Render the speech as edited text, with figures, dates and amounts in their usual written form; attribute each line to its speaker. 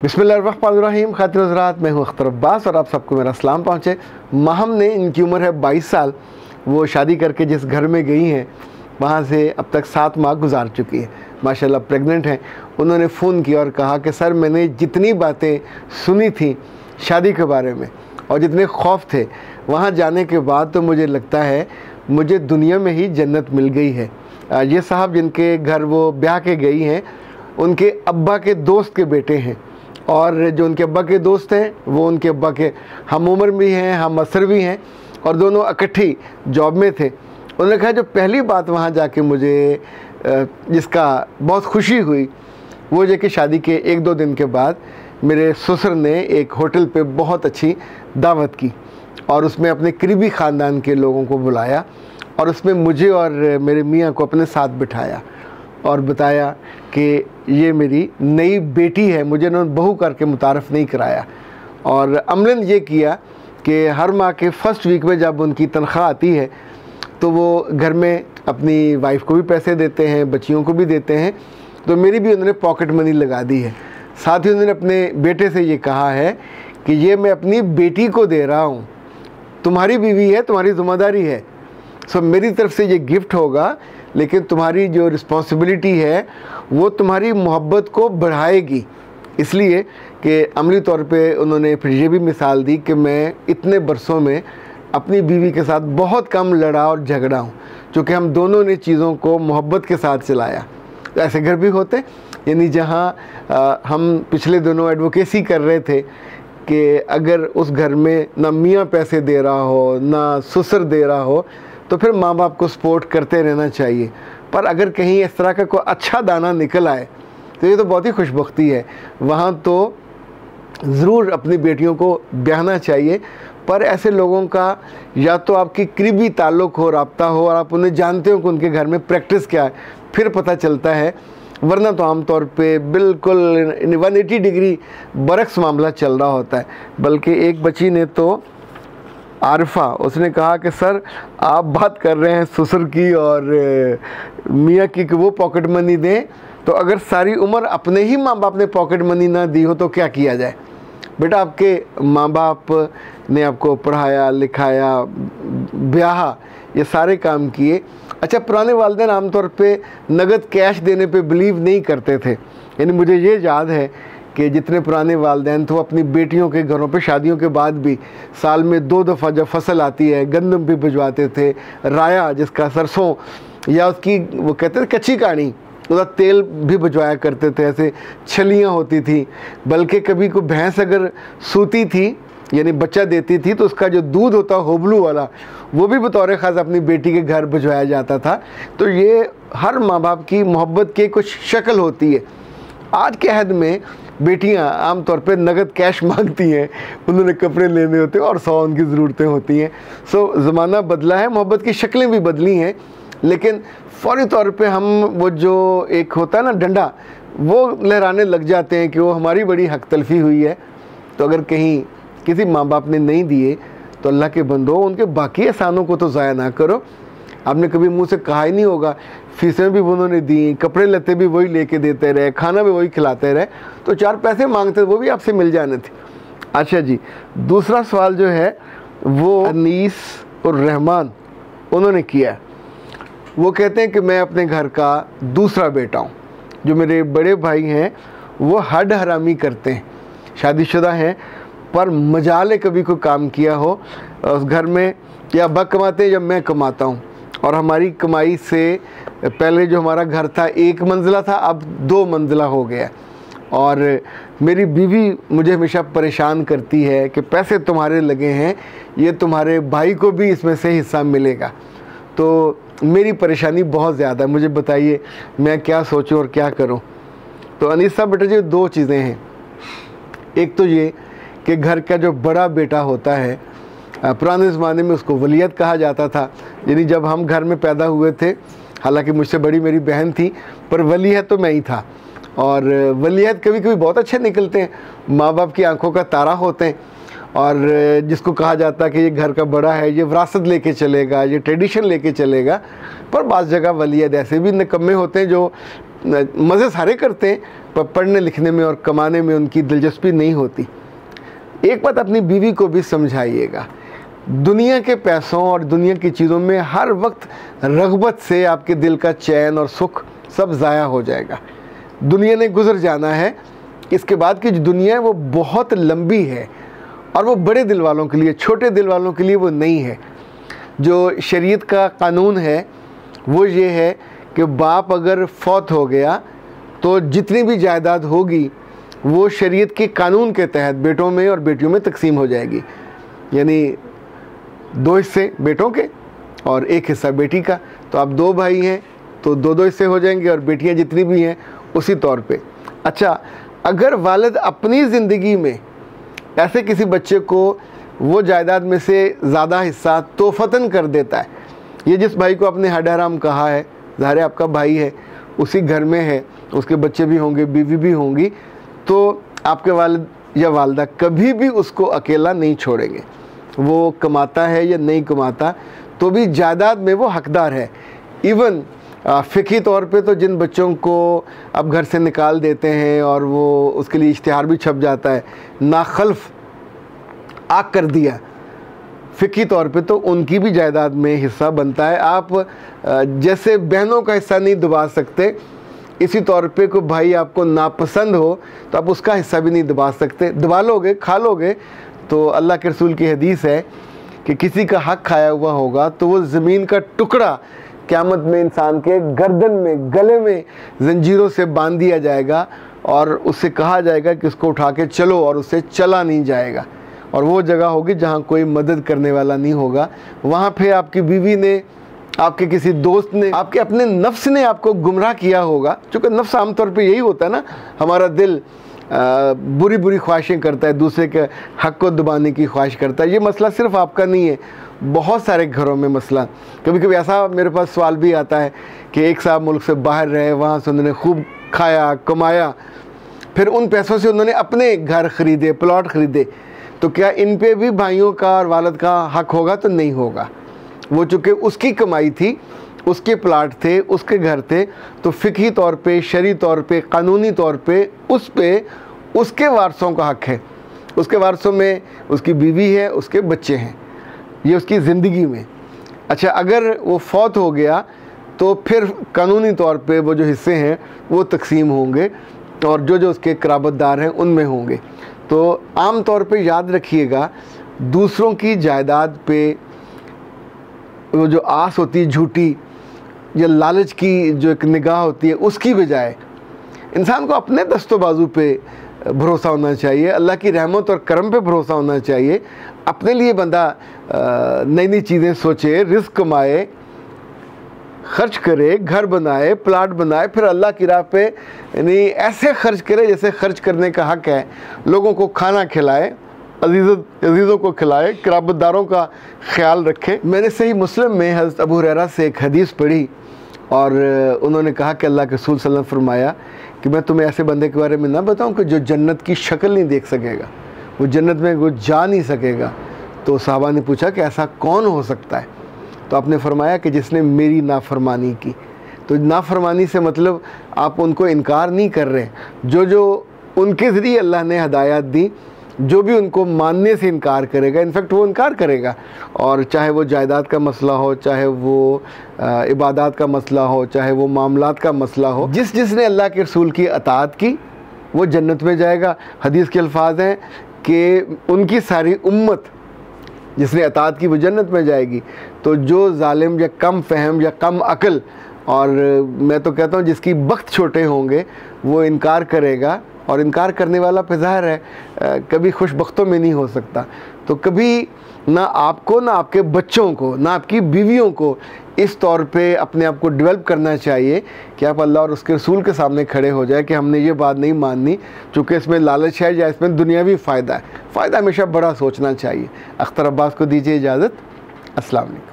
Speaker 1: बिस्मिल्लाहिर्रहमानिर्रहीम। खातिन हज़रात, मैं हूँ अख्तर अब्बास और आप सबको मेरा सलाम पहुँचे। माहम ने, इनकी उम्र है 22 साल। वो शादी करके जिस घर में गई हैं वहाँ से अब तक 7 माह गुजार चुकी है। माशाल्लाह प्रेग्नेंट हैं। उन्होंने फ़ोन किया और कहा कि सर, मैंने जितनी बातें सुनी थी शादी के बारे में और जितने खौफ थे, वहाँ जाने के बाद तो मुझे लगता है मुझे दुनिया में ही जन्नत मिल गई है। ये साहब जिनके घर वो ब्याह के गई हैं, उनके अब्बा के दोस्त के बेटे हैं और जो उनके अब्बा के दोस्त हैं वो उनके अब्बा के हम उम्र भी हैं, हम असर भी हैं और दोनों इकट्ठी जॉब में थे। उन्होंने कहा जो पहली बात वहाँ जाके मुझे जिसका बहुत खुशी हुई वो ये कि शादी के 1-2 दिन के बाद मेरे ससुर ने एक होटल पे बहुत अच्छी दावत की और उसमें अपने करीबी ख़ानदान के लोगों को बुलाया और उसमें मुझे और मेरे मियाँ को अपने साथ बिठाया और बताया कि ये मेरी नई बेटी है। मुझे उन्होंने बहू करके मुतारफ़ नहीं कराया और अमलन ये किया कि हर माह के फर्स्ट वीक में जब उनकी तनख्वाह आती है तो वो घर में अपनी वाइफ को भी पैसे देते हैं, बच्चियों को भी देते हैं। तो मेरी भी उन्होंने पॉकेट मनी लगा दी है। साथ ही उन्होंने अपने बेटे से ये कहा है कि ये मैं अपनी बेटी को दे रहा हूँ, तुम्हारी बीवी है, तुम्हारी ज़िम्मेदारी है। सो मेरी तरफ से ये गिफ्ट होगा, लेकिन तुम्हारी जो रिस्पॉन्सिबिलिटी है वो तुम्हारी मोहब्बत को बढ़ाएगी। इसलिए कि अमली तौर पे उन्होंने फिर ये भी मिसाल दी कि मैं इतने बरसों में अपनी बीवी के साथ बहुत कम लड़ा और झगड़ा हूँ, क्योंकि हम दोनों ने चीज़ों को मोहब्बत के साथ चलाया। तो ऐसे घर भी होते, यानी जहाँ हम पिछले दिनों एडवोकेसी कर रहे थे कि अगर उस घर में ना मियाँ पैसे दे रहा हो ना ससुर दे रहा हो तो फिर माँ बाप को सपोर्ट करते रहना चाहिए। पर अगर कहीं इस तरह का कोई अच्छा दाना निकल आए तो ये तो बहुत ही खुशबख्ती है। वहाँ तो ज़रूर अपनी बेटियों को ब्याहना चाहिए, पर ऐसे लोगों का या तो आपकी करीबी ताल्लुक़ हो, रब्ता हो और आप उन्हें जानते हो कि उनके घर में प्रैक्टिस क्या है, फिर पता चलता है। वरना तो आम तौर पे बिल्कुल 180 डिग्री बरक्स मामला चल रहा होता है। बल्कि एक बच्ची ने तो आरिफा, उसने कहा कि सर आप बात कर रहे हैं ससुर की और मियाँ की कि वो पॉकेट मनी दें, तो अगर सारी उम्र अपने ही माँ बाप ने पॉकेट मनी ना दी हो तो क्या किया जाए। बेटा, आपके माँ बाप ने आपको पढ़ाया लिखाया, ब्याह, ये सारे काम किए। अच्छा, पुराने वालिदैन आमतौर पे नगद कैश देने पे बिलीव नहीं करते थे। यानी मुझे ये याद है कि जितने पुराने वालिदैन थे वो अपनी बेटियों के घरों पे शादियों के बाद भी साल में 2 दफ़ा जब फसल आती है गंदम भी भिजवाते थे, राया जिसका सरसों या उसकी वो कहते थे कच्ची कहानी, उसका तेल भी भिजवाया करते थे। ऐसे छलियाँ होती थी। बल्कि कभी कोई भैंस अगर सूती थी यानी बच्चा देती थी तो उसका जो दूध होता होबलू वाला वो भी बतौर ख़ास अपनी बेटी के घर भिजवाया जाता था। तो ये हर माँ बाप की मोहब्बत की कुछ शक्ल होती है। आज के अहद में बेटियां आमतौर पे नगद कैश मांगती हैं, उन्होंने कपड़े लेने होते हैं और 100 उनकी ज़रूरतें होती हैं। सो ज़माना बदला है, मोहब्बत की शक्लें भी बदली हैं, लेकिन फ़ौरी तौर पे हम वो जो एक होता है ना डंडा, वो लहराने लग जाते हैं कि वो हमारी बड़ी हक तलफ़ी हुई है। तो अगर कहीं किसी माँ बाप ने नहीं दिए तो अल्लाह के बंदो उनके बाकी एहसानों को तो ज़ाया ना करो। आपने कभी मुंह से कहा ही नहीं होगा, फीसें भी उन्होंने दी, कपड़े लत्ते भी वही लेके देते रहे, खाना भी वही खिलाते रहे, तो 4 पैसे मांगते वो भी आपसे मिल जाने थे। अच्छा जी, दूसरा सवाल जो है वो अनीस और रहमान उन्होंने किया। वो कहते हैं कि मैं अपने घर का दूसरा बेटा हूँ। जो मेरे बड़े भाई हैं वो हड हरामी करते हैं, शादीशुदा हैं, पर मजाले कभी कोई काम किया हो उस घर में, या अब्बा कमाते हैं या मैं कमाता हूँ। और हमारी कमाई से पहले जो हमारा घर था 1 मंजिला था, अब 2 मंजिला हो गया। और मेरी बीवी मुझे हमेशा परेशान करती है कि पैसे तुम्हारे लगे हैं, ये तुम्हारे भाई को भी इसमें से हिस्सा मिलेगा। तो मेरी परेशानी बहुत ज़्यादा है, मुझे बताइए मैं क्या सोचूं और क्या करूं। तो अनीस साहब बेटा जी, 2 चीज़ें हैं। एक तो ये कि घर का जो बड़ा बेटा होता है, पुराने ज़माने में उसको वलीयत कहा जाता था। यानी जब हम घर में पैदा हुए थे, हालांकि मुझसे बड़ी मेरी बहन थी, पर वलीयत तो मैं ही था। और वलीयत कभी कभी बहुत अच्छे निकलते हैं, माँ बाप की आंखों का तारा होते हैं। और जिसको कहा जाता है कि ये घर का बड़ा है, ये विरासत लेके चलेगा, ये ट्रेडिशन लेके चलेगा। पर बाज़ जगह वलीयत ऐसे भी निकम्मे होते हैं जो मज़े सारे करते हैं पढ़ने लिखने में और कमाने में उनकी दिलचस्पी नहीं होती। एक बात अपनी बीवी को भी समझाइएगा, दुनिया के पैसों और दुनिया की चीज़ों में हर वक्त रग़बत से आपके दिल का चैन और सुख सब ज़ाया हो जाएगा। दुनिया ने गुज़र जाना है, इसके बाद की जो दुनिया है वो बहुत लंबी है और वो बड़े दिल वालों के लिए, छोटे दिल वालों के लिए वो नहीं है। जो शरीयत का कानून है वो ये है कि बाप अगर फौत हो गया तो जितनी भी जायदाद होगी वो शरीयत के कानून के तहत बेटों में और बेटियों में तकसीम हो जाएगी। यानी 2 हिस्से बेटों के और 1 हिस्सा बेटी का। तो आप 2 भाई हैं तो 2-2 हिस्से हो जाएंगे और बेटियां जितनी भी हैं उसी तौर पे। अच्छा, अगर वालिद अपनी ज़िंदगी में ऐसे किसी बच्चे को वो जायदाद में से ज़्यादा हिस्सा तोहफ़तन कर देता है, ये जिस भाई को आपने हड हराम कहा है, ज़ाहिर है आपका भाई है, उसी घर में है, उसके बच्चे भी होंगे, बीवी भी होंगी, तो आपके वालिद या वालदा कभी भी उसको अकेला नहीं छोड़ेंगे। वो कमाता है या नहीं कमाता तो भी जायदाद में वो हकदार है। इवन फ़िक़ही तौर पे तो जिन बच्चों को अब घर से निकाल देते हैं और वो उसके लिए इश्तिहार भी छप जाता है, नाखल्फ आग कर दिया, फ़िक़ही तौर पे तो उनकी भी जायदाद में हिस्सा बनता है। आप जैसे बहनों का हिस्सा नहीं दबा सकते, इसी तौर पे कोई भाई आपको नापसंद हो तो आप उसका हिस्सा भी नहीं दबा सकते। दबा लोगे, खा लोगे तो अल्लाह के रसूल की हदीस है कि किसी का हक़ खाया हुआ होगा तो वो ज़मीन का टुकड़ा क़यामत में इंसान के गर्दन में, गले में जंजीरों से बांध दिया जाएगा और उससे कहा जाएगा कि उसको उठा के चलो, और उससे चला नहीं जाएगा। और वो जगह होगी जहाँ कोई मदद करने वाला नहीं होगा। वहाँ पे आपकी बीवी ने, आपके किसी दोस्त ने, आपके अपने नफ्स ने आपको गुमराह किया होगा। चूँकि नफ्स आमतौर पे यही होता है ना, हमारा दिल बुरी बुरी ख्वाहिशें करता है, दूसरे के हक़ को दबाने की ख्वाहिश करता है। ये मसला सिर्फ आपका नहीं है, बहुत सारे घरों में मसला। कभी कभी ऐसा मेरे पास सवाल भी आता है कि एक साहब मुल्क से बाहर रहे, वहाँ से उन्होंने खूब खाया कमाया, फिर उन पैसों से उन्होंने अपने घर ख़रीदे, प्लॉट ख़रीदे, तो क्या इन पे भी भाइयों का और वालिद का हक़ होगा? तो नहीं होगा। वो चूँकि उसकी कमाई थी, उसके प्लाट थे, उसके घर थे, तो फ़िक़ही तौर पे, शरई तौर पे, कानूनी तौर पे उसके वारसों का हक़ है। उसके वारसों में उसकी बीवी है, उसके बच्चे हैं, ये उसकी ज़िंदगी में। अच्छा, अगर वो फौत हो गया तो फिर कानूनी तौर पे वो जो हिस्से हैं वो तकसीम होंगे और जो जो उसके क़राबतदार हैं उनमें होंगे। तो आम तौर पे याद रखिएगा, दूसरों की जायदाद पे वो जो आस होती है झूठी, या लालच की जो एक निगाह होती है, उसकी बजाय इंसान को अपने दस्तो बाजू पे भरोसा होना चाहिए, अल्लाह की रहमत और करम पे भरोसा होना चाहिए। अपने लिए बंदा नई नई चीज़ें सोचे, रिस्क कमाए, खर्च करे, घर बनाए, प्लाट बनाए, फिर अल्लाह की राह पे यानी ऐसे खर्च करे जैसे खर्च करने का हक़ है। लोगों को खाना खिलाए, अजीज़ों को खिलाए, क़राबतदारों का ख्याल रखे। मैंने सही मुस्लिम में हज़रत अबू हुरैरा से एक हदीस पढ़ी और उन्होंने कहा कि अल्लाह के रसूल सल्लल्लाहु अलैहि वसल्लम फरमाया कि मैं तुम्हें ऐसे बंदे के बारे में ना बताऊं कि जो जन्नत की शक्ल नहीं देख सकेगा, वो जन्नत में वो जा नहीं सकेगा। तो सहाबा ने पूछा कि ऐसा कौन हो सकता है? तो आपने फरमाया कि जिसने मेरी नाफरमानी की। तो नाफरमानी से मतलब आप उनको इनकार नहीं कर रहे, जो उनके ज़रिए अल्लाह ने हदायत दी, जो भी उनको मानने से इनकार करेगा, इनफैक्ट वो इनकार करेगा। और चाहे वो जायदाद का मसला हो, चाहे वो इबादत का मसला हो, चाहे वो मामलात का मसला हो, जिसने अल्लाह के रसूल की अताअत की वो जन्नत में जाएगा। हदीस के अल्फाज हैं कि उनकी सारी उम्मत जिसने अताअत की वो जन्नत में जाएगी। तो जो जालिम या कम फहम या कम अक्ल, और मैं तो कहता हूँ जिसकी बख्त छोटे होंगे, वो इनकार करेगा। और इनकार करने वाला पे ज़ाहिर है कभी खुश बख्तों में नहीं हो सकता। तो कभी ना आपको, ना आपके बच्चों को, ना आपकी बीवियों को इस तौर पे अपने आप को डेवलप करना चाहिए कि आप अल्लाह और उसके रसूल के सामने खड़े हो जाए कि हमने ये बात नहीं माननी चूँकि इसमें लालच है या इसमें दुनियावी फ़ायदा है। फ़ायदा हमेशा बड़ा सोचना चाहिए। अख्तर अब्बास को दीजिए इजाज़त। अस्सलाम वालेकुम।